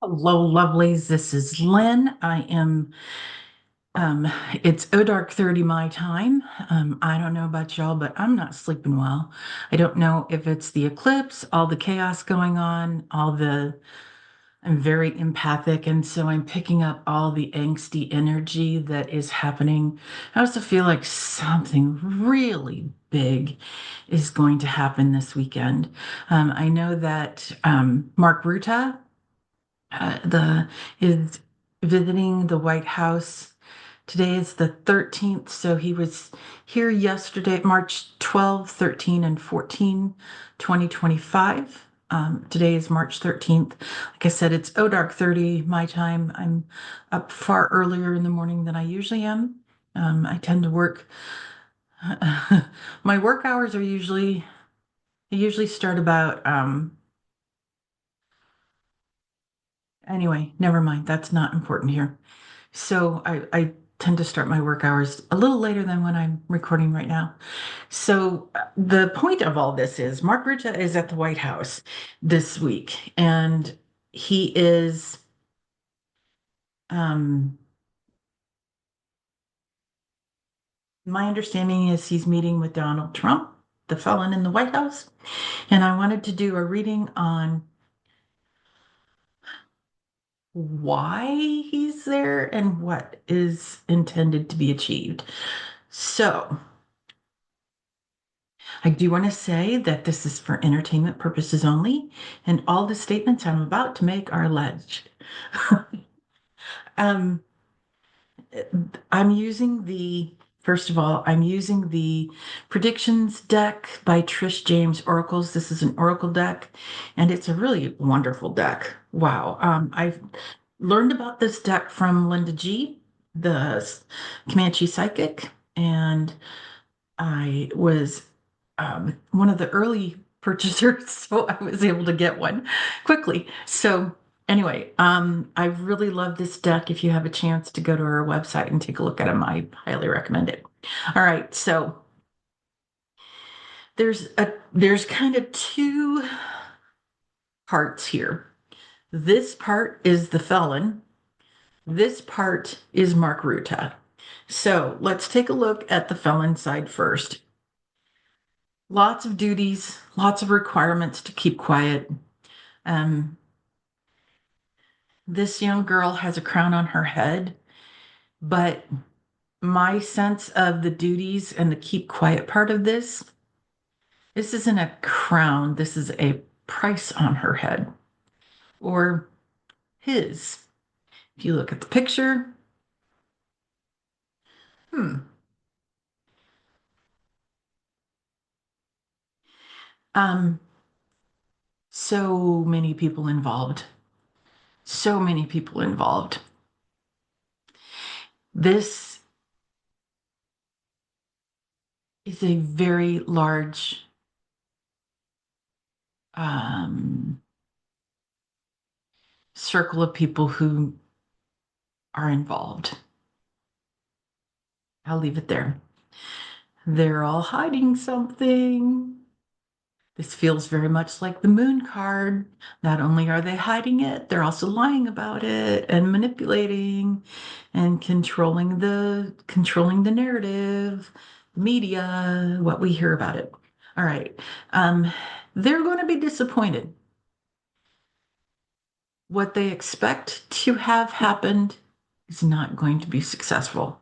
Hello, lovelies. This is Lynn. Um, it's dark 30 my time. I don't know about y'all, but I'm not sleeping well. I don't know if it's the eclipse, all the chaos going on, I'm very empathic, and so I'm picking up all the angsty energy that is happening. I also feel like something really big is going to happen this weekend. I know that Mark Rutte the is visiting the White House. Today is the 13th, so he was here yesterday, March 12, 13, and 14, 2025. Today is March 13th. Like I said, it's dark 30 my time. I'm up far earlier in the morning than I usually am. I tend to work. My work hours are I usually start about anyway, never mind. That's not important here. So I tend to start my work hours a little later than when I'm recording right now. So the point of all this is Mark Rutte is at the White House this week, and he is, um, my understanding is he's meeting with Donald Trump, the felon in the White House. And I wanted to do a reading on why he's there and what is intended to be achieved. So I do want to say that this is for entertainment purposes only, and all the statements I'm about to make are alleged. um, I'm using first of all, I'm using the predictions deck by Trish James Oracles. This is an Oracle deck, and it's a really wonderful deck. Wow. I've learned about this deck from Linda G, the Comanche Psychic, and I was one of the early purchasers, so I was able to get one quickly. So anyway, I really love this deck. If you have a chance to go to our website and take a look at them, I highly recommend it. All right, so there's kind of two parts here. This part is the felon. This part is Mark Rutte. So let's take a look at the felon side first. Lots of duties, lots of requirements to keep quiet. Um, this young girl has a crown on her head, but my sense of the duties and the keep quiet part of this isn't a crown, this is a price on her head, or his. If you look at the picture, hmm. Um, so many people involved. So many people involved. This is a very large um, circle of people who are involved. I'll leave it there. They're all hiding something. This feels very much like the moon card. Not only are they hiding it, they're also lying about it and manipulating and controlling the narrative, media, what we hear about it. All right. Um, they're going to be disappointed. What they expect to have happened is not going to be successful.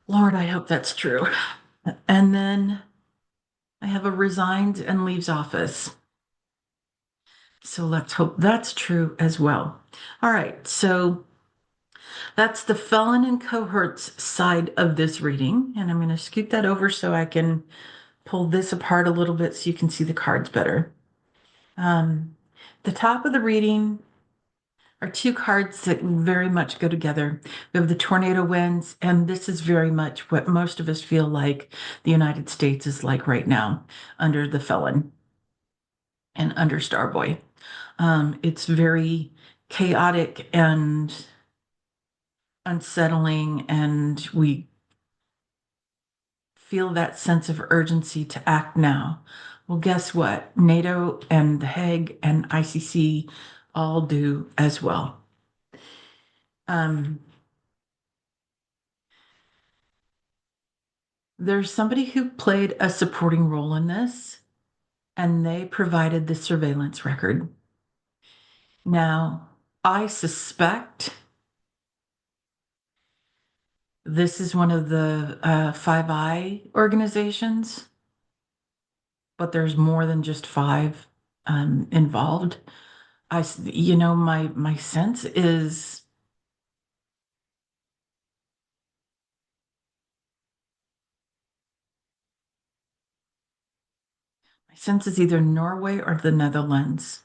Lord, I hope that's true. And then I have a resigned and leaves office. So let's hope that's true as well. All right, so that's the felon and cohorts side of this reading. And I'm going to scoot that over so I can pull this apart a little bit so you can see the cards better. The top of the reading are two cards that very much go together. We have the tornado winds, and this is very much what most of us feel like the United States is like right now under the felon and under Starboy. It's very chaotic and unsettling, and we feel that sense of urgency to act now. Well, guess what? NATO and the Hague and ICC all do as well. Um, there's somebody who played a supporting role in this, and they provided the surveillance record. Now, I suspect this is one of the Five Eye organizations, but there's more than just five involved. My sense is either Norway or the Netherlands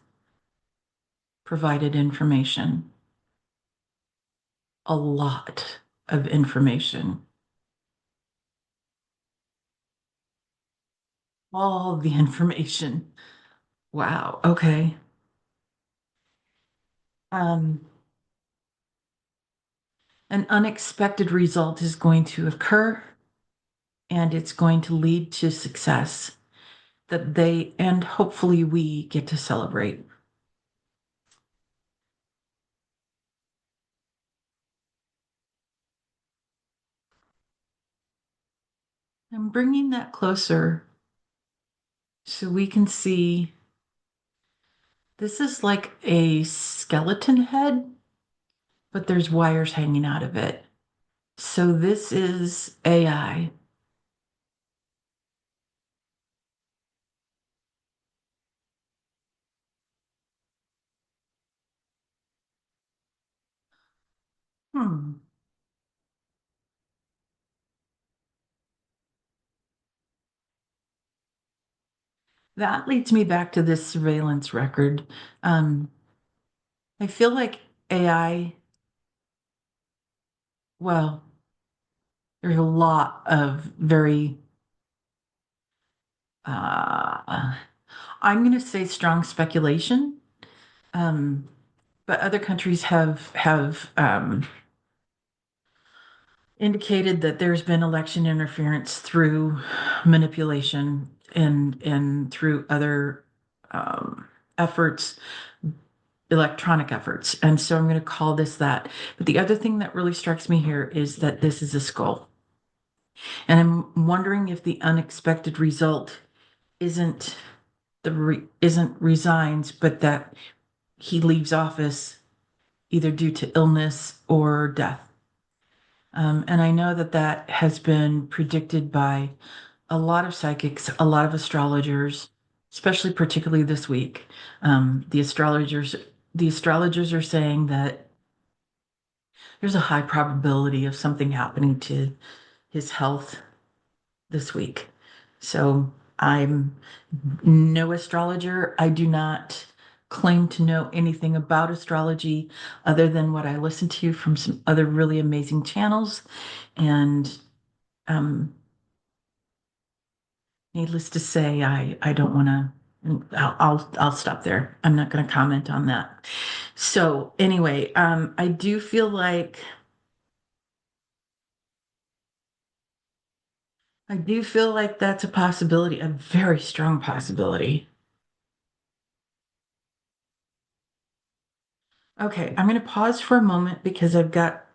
provided information, a lot of information, all the information. Wow. Okay. Um, an unexpected result is going to occur, and it's going to lead to success that they and hopefully we get to celebrate. I'm bringing that closer so we can see this is like a skeleton head, but there's wires hanging out of it. So this is AI. Hmm. That leads me back to this surveillance record. Um, I feel like AI, well, there's a lot of very, uh, I'm going to say strong speculation. Um, but other countries have indicated that there's been election interference through manipulation and through other um, efforts, electronic efforts. And so I'm going to call this that. But the other thing that really strikes me here is that this is a skull. And I'm wondering if the unexpected result isn't isn't resigns, but that he leaves office either due to illness or death. And I know that that has been predicted by a lot of psychics, a lot of astrologers, especially particularly this week. The astrologers are saying that there's a high probability of something happening to his health this week. So I'm no astrologer. I do not claim to know anything about astrology other than what I listen to from some other really amazing channels. And um, needless to say, I don't want to. I'll stop there. I'm not going to comment on that. So anyway, I do feel like that's a possibility, a very strong possibility. Okay, I'm going to pause for a moment because I've got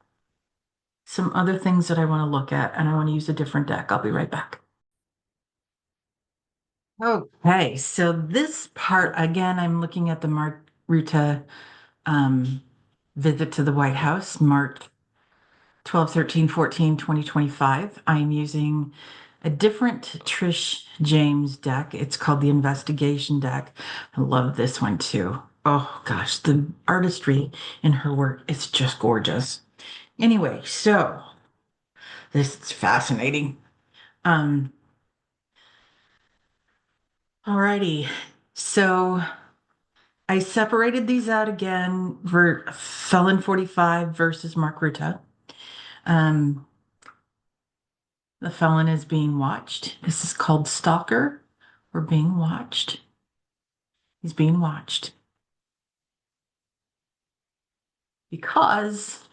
some other things that I want to look at and I want to use a different deck. I'll be right back. Okay, so this part, again, I'm looking at the Mark Rutte um, visit to the White House, March 12, 13, 14, 2025. I'm using a different Trish James deck. It's called the Investigation deck. I love this one too. Oh gosh, the artistry in her work is just gorgeous. Anyway, so this is fascinating. Um, Alrighty. So I separated these out again for Felon 45 versus Mark Rutte. Um, the felon is being watched. This is called Stalker. We're being watched. He's being watched because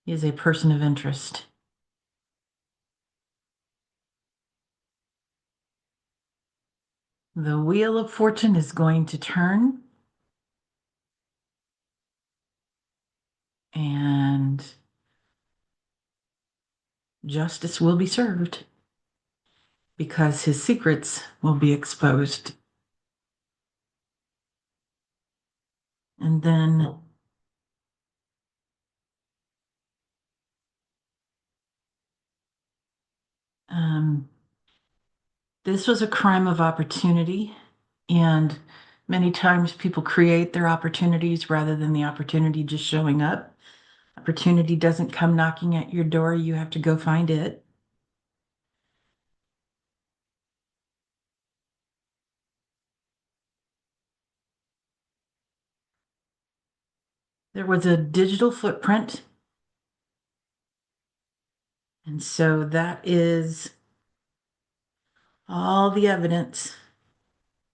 he is a person of interest. The wheel of fortune is going to turn, and justice will be served because his secrets will be exposed. And then um, this was a crime of opportunity. And many times people create their opportunities rather than the opportunity just showing up. Opportunity doesn't come knocking at your door, you have to go find it. There was a digital footprint. And so that is all the evidence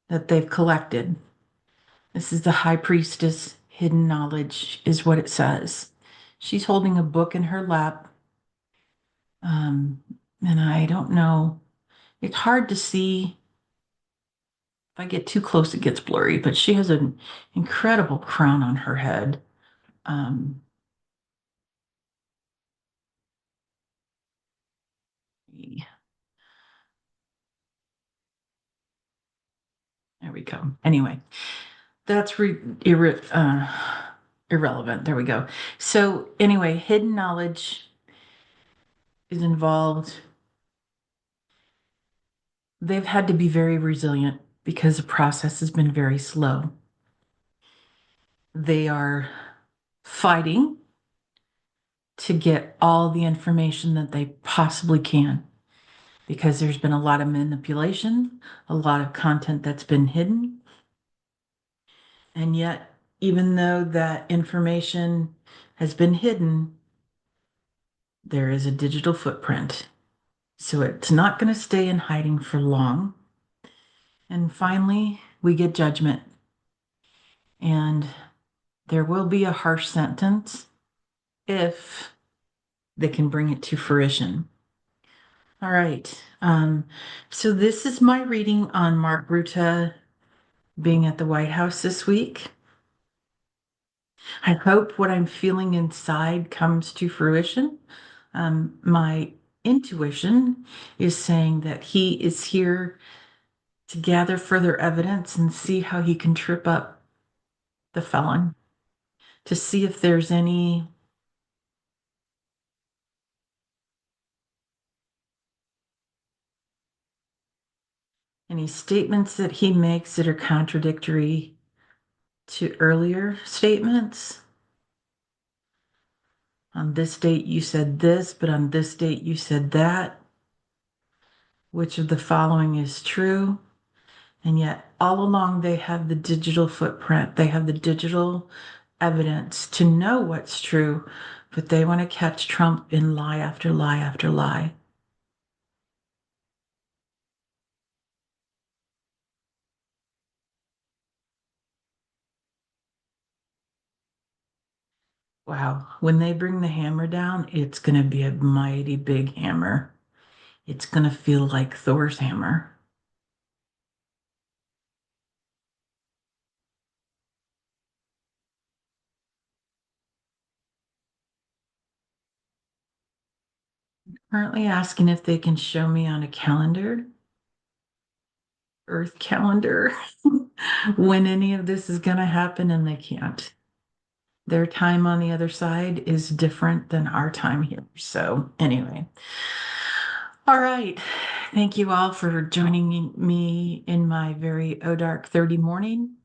that they've collected. This is the high priestess, hidden knowledge, is what it says. She's holding a book in her lap. Um, and I don't know, it's hard to see. If I get too close, it gets blurry, but she has an incredible crown on her head. Um, there we go. Anyway, that's irrelevant. There we go. So, anyway, hidden knowledge is involved. They've had to be very resilient because the process has been very slow. They are fighting to get all the information that they possibly can because there's been a lot of manipulation, a lot of content that's been hidden. And yet, even though that information has been hidden, there is a digital footprint. So it's not going to stay in hiding for long. And finally, we get judgment. And there will be a harsh sentence if they can bring it to fruition. All right. So this is my reading on Mark Rutte being at the White House this week. I hope what I'm feeling inside comes to fruition. My intuition is saying that he is here to gather further evidence and see how he can trip up the felon, to see if there's any statements that he makes that are contradictory to earlier statements. On this date, you said this, but on this date, you said that. Which of the following is true? And yet, all along, they have the digital footprint, they have the digital evidence to know what's true, but they want to catch Trump in lie after lie after lie. Wow. When they bring the hammer down, it's going to be a mighty big hammer. It's going to feel like Thor's hammer. Currently asking if they can show me on a calendar, Earth calendar, when any of this is going to happen, and they can't. Their time on the other side is different than our time here. So, anyway. All right. Thank you all for joining me in my very dark 30 morning.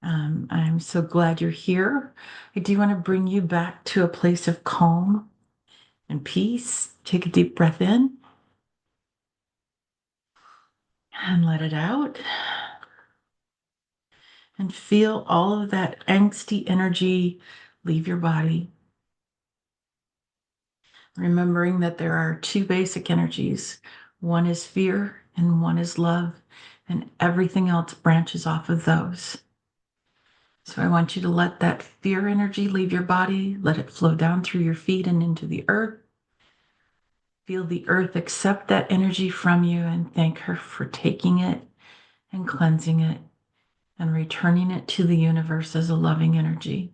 I'm so glad you're here. I do want to bring you back to a place of calm and peace. Take a deep breath in and let it out. And feel all of that angsty energy leave your body. Remembering that there are two basic energies. One is fear and one is love, and everything else branches off of those. So I want you to let that fear energy leave your body, let it flow down through your feet and into the earth. Feel the earth accept that energy from you and thank her for taking it and cleansing it and returning it to the universe as a loving energy.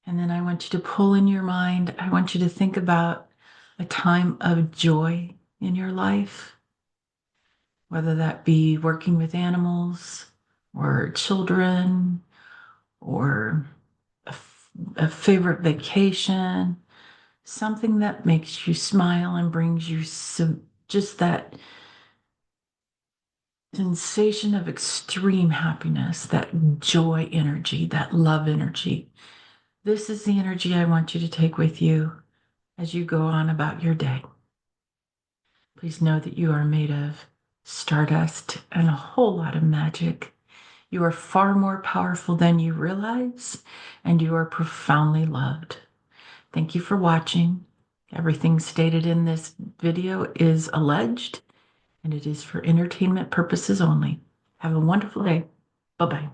And then I want you to pull in your mind, I want you to think about a time of joy in your life, whether that be working with animals or children or a favorite vacation, something that makes you smile and brings you just that sensation of extreme happiness, that joy energy, that love energy. This is the energy I want you to take with you as you go on about your day. Please know that you are made of stardust and a whole lot of magic. You are far more powerful than you realize, and you are profoundly loved. Thank you for watching. Everything stated in this video is alleged, and it is for entertainment purposes only. Have a wonderful day. Bye-bye.